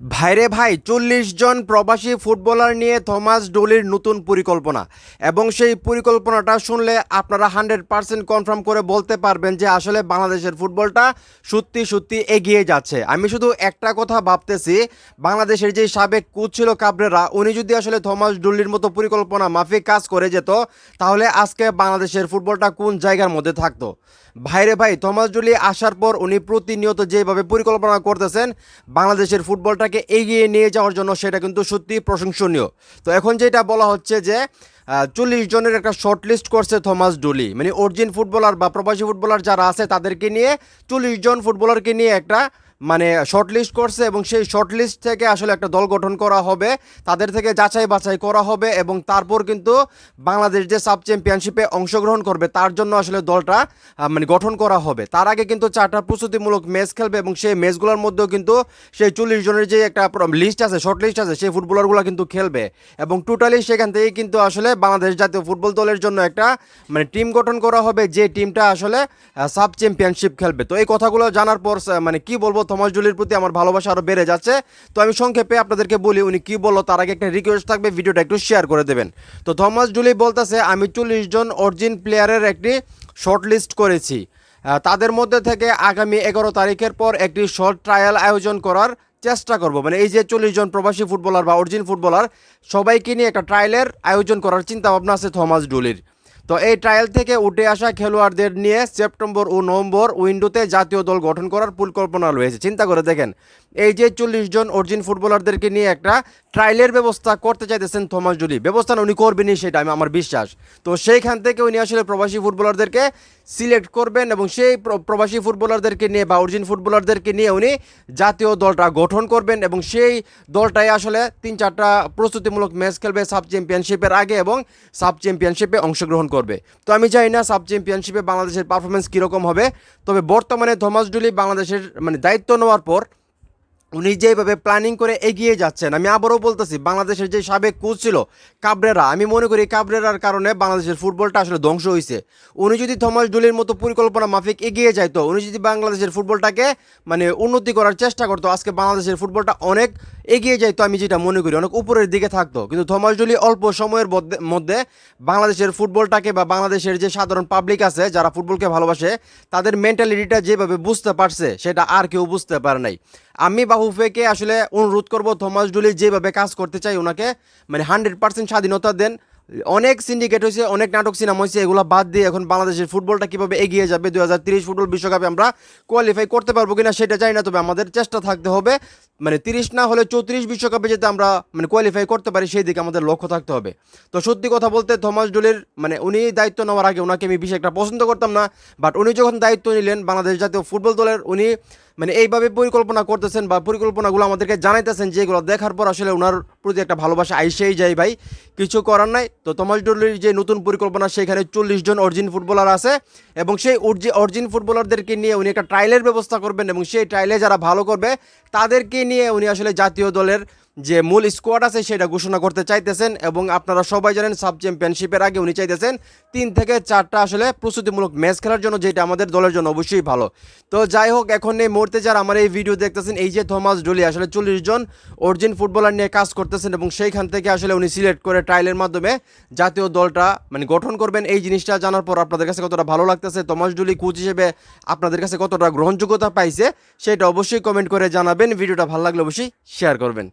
ভাইরে ভাই ৪০ জন প্রবাসী ফুটবলার নিয়ে থমাস ডোলির নতুন পরিকল্পনা এবং সেই পরিকল্পনাটা শুনলে আপনারা 100% কনফার্ম করে বলতে পারবেন যে আসলে বাংলাদেশের ফুটবলটা সত্যি সত্যি এগিয়ে যাচ্ছে। আমি শুধু একটা কথা ভাবতেছি, বাংলাদেশের যে সাবেক কোচ ছিল কাবরেরা, উনি যদি আসলে থমাস ডোলির মতো পরিকল্পনা মাফিক কাজ করে যেত, তাহলে আজকে বাংলাদেশের ফুটবলটা কোন জায়গার মধ্যে থাকতো। ভাইরে ভাই, থমাস ডোলি আসার পর উনি প্রতিনিয়ত যেভাবে পরিকল্পনা করতেছেন বাংলাদেশের ফুটবলটাকে এগিয়ে নিয়ে যাওয়ার জন্য, সেটা কিন্তু সত্যি প্রশংসনীয়। তো এখন যেটা বলা হচ্ছে যে 40 জনের একটা শর্ট লিস্ট করছে থমাস ডোলি, মানে অরিজিন ফুটবলার বা প্রবাসী ফুটবলার যারা আছে তাদেরকে নিয়ে 40 জন ফুটবলারকে নিয়ে একটা মানে শর্ট লিস্ট করছে এবং সেই শর্ট লিস্ট থেকে আসলে একটা দল গঠন করা হবে, তাদের থেকে যাচাই বাছাই করা হবে এবং তারপর কিন্তু বাংলাদেশ যে সাব চ্যাম্পিয়নশিপে অংশগ্রহণ করবে তার জন্য আসলে দলটা মানে গঠন করা হবে। তার আগে কিন্তু 4টা প্রস্তুতিমূলক ম্যাচ খেলবে এবং সেই ম্যাচগুলোর মধ্যেও কিন্তু সেই 40 জনের যে একটা লিস্ট আছে, শর্ট লিস্ট আছে, সেই ফুটবলারগুলো কিন্তু খেলবে এবং টোটালি সেখান থেকে কিন্তু আসলে বাংলাদেশ জাতীয় ফুটবল দলের জন্য একটা মানে টিম গঠন করা হবে, যে টিমটা আসলে সাব চ্যাম্পিয়নশিপ খেলবে। তো এই কথাগুলো জানার পর মানে কি বলবো, থমাস ডোলির প্রতি আমার ভালোবাসা আরও বেড়ে যাচ্ছে। তো আমি সংক্ষেপে আপনাদেরকে বলি উনি কি বললো, তার আগে একটা রিকোয়েস্ট থাকবে, ভিডিওটা একটু শেয়ার করে দেবেন। তো থমাস ডোলি বলতেছে, আমি 40 জন অরিজিন প্লেয়ারের একটি শর্ট লিস্ট করেছি, তাদের মধ্যে থেকে আগামী 11 তারিখের পর একটি শর্ট ট্রায়াল আয়োজন করার চেষ্টা করব। মানে এই যে 40 জন প্রবাসী ফুটবলার বা অরিজিন ফুটবলার সবাইকে নিয়ে একটা ট্রায়ালের আয়োজন করার চিন্তা ভাবনা আছে থমাস ডোলির। তো এই ট্রায়াল থেকে উঠে আসা খেলোয়াড়দের নিয়ে সেপ্টেম্বর ও নভেম্বর উইন্ডোতে জাতীয় দল গঠন করার পরিকল্পনা রয়েছে। চিন্তা করে দেখেন, এই যে 40 জন অরিজিন ফুটবলারদেরকে নিয়ে একটা ট্রায়ালের ব্যবস্থা করতে চাইতেছেন থমাস ডোলি, ব্যবস্থা উনি করবেনই সেটা আমার বিশ্বাস। তো সেইখান থেকে উনি আসলে প্রবাসী ফুটবলারদেরকে সিলেক্ট করবেন এবং সেই প্রবাসী ফুটবলারদেরকে নিয়ে বা অরিজিন ফুটবলারদেরকে নিয়ে উনি জাতীয় দলটা গঠন করবেন এবং সেই দলটাই আসলে 3-4টা প্রস্তুতিমূলক ম্যাচ খেলবে সাব চ্যাম্পিয়নশিপের আগে এবং সাব চ্যাম্পিয়নশিপে অংশগ্রহণ করবে। তো আমি জানি না সাব চ্যাম্পিয়নশিপে বাংলাদেশের পারফরমেন্স কীরকম হবে, তবে বর্তমানে থমাস ডোলি বাংলাদেশের মানে দায়িত্ব নেওয়ার পর উনি যেভাবে প্ল্যানিং করে এগিয়ে যাচ্ছেন, আমি আবারও বলতেছি, বাংলাদেশের যে সাবেক কোচ ছিল কাবরেরা, আমি মনে করি কাবরেরার কারণে বাংলাদেশের ফুটবলটা আসলে ধ্বংস হয়েছে। উনি যদি থমাস ডোলির মতো পরিকল্পনা মাফিক এগিয়ে যাইতো, উনি যদি বাংলাদেশের ফুটবলটাকে মানে উন্নতি করার চেষ্টা করতো, আজকে বাংলাদেশের ফুটবলটা অনেক এগিয়ে যাইতো, আমি যেটা মনে করি অনেক উপরের দিকে থাকতো। কিন্তু থমাস ডোলি অল্প সময়ের মধ্যে বাংলাদেশের ফুটবলটাকে বা বাংলাদেশের যে সাধারণ পাবলিক আছে যারা ফুটবলকে ভালোবাসে তাদের মেন্টালিটিটা যেভাবে বুঝতে পারছে সেটা আর কেউ বুঝতে পারে নাই। আমি বাহুফেকে আসলে অনুরোধ করব, থমাস ডোলি যেভাবে কাজ করতে চাই ওনাকে মানে 100% স্বাধীনতা দেন। অনেক সিন্ডিকেট হয়েছে, অনেক নাটক সিনেমা হয়েছে, এগুলো বাদ দিয়ে এখন বাংলাদেশের ফুটবলটা কীভাবে এগিয়ে যাবে, 2030 ফুটবল বিশ্বকাপে আমরা কোয়ালিফাই করতে পারবো কিনা সেটা জানি না, তবে আমাদের চেষ্টা থাকতে হবে মানে 30 না হলে 34 বিশ্বকাপে যাতে আমরা মানে কোয়ালিফাই করতে পারি সেই দিকে আমাদের লক্ষ্য থাকতে হবে। তো সত্যি কথা বলতে থমাস ডোলির মানে উনি দায়িত্ব নেওয়ার আগে ওনাকে আমি বিশেষ একটা পছন্দ করতাম না, বাট উনি যখন দায়িত্ব নিলেন বাংলাদেশ জাতীয় ফুটবল দলের, উনি মানে এইভাবে পরিকল্পনা করতেছেন বা পরিকল্পনাগুলো আমাদেরকে জানাইতেছেন, যেগুলো দেখার পর আসলে ওনার প্রতি একটা ভালোবাসা আইসেই যায় ভাই, কিছু করার নাই। তো থমাস ডোলির যে নতুন পরিকল্পনা, সেখানে 40 জন অরিজিন ফুটবলার আছে এবং সেই অরিজিন ফুটবলারদেরকে নিয়ে উনি একটা ট্রায়ালের ব্যবস্থা করবেন এবং সেই ট্রায়ালে যারা ভালো করবে তাদেরকে নিয়ে উনি আসলে জাতীয় দলের যে মূল স্কোয়াড আছে সেটা ঘোষণা করতে চাইতেছেন। এবং আপনারা সবাই জানেন সাব চ্যাম্পিয়নশিপের আগে উনি চাইতেছেন 3 থেকে 4টা আসলে প্রস্তুতিমূলক ম্যাচ খেলার জন্য, যেটা আমাদের দলের জন্য অবশ্যই ভালো। তো যাই হোক, এখন এই মুহূর্তে যারা আমার এই ভিডিও দেখতেছেন, এই যে থমাস ডোলি আসলে 40 জন অরিজিন ফুটবলার নিয়ে কাজ করতেছেন এবং সেইখান থেকে আসলে উনি সিলেক্ট করে ট্রায়ালের মাধ্যমে জাতীয় দলটা মানে গঠন করবেন। এই জিনিসটা জানার পর আপনাদের কাছে কতটা ভালো লাগতেছে, থমাস ডোলি কোচ হিসেবে আপনাদের কাছে কতটা গ্রহণযোগ্যতা পাইছে সেটা অবশ্যই কমেন্ট করে জানাবেন। ভিডিওটা ভালো লাগলে অবশ্যই শেয়ার করবেন।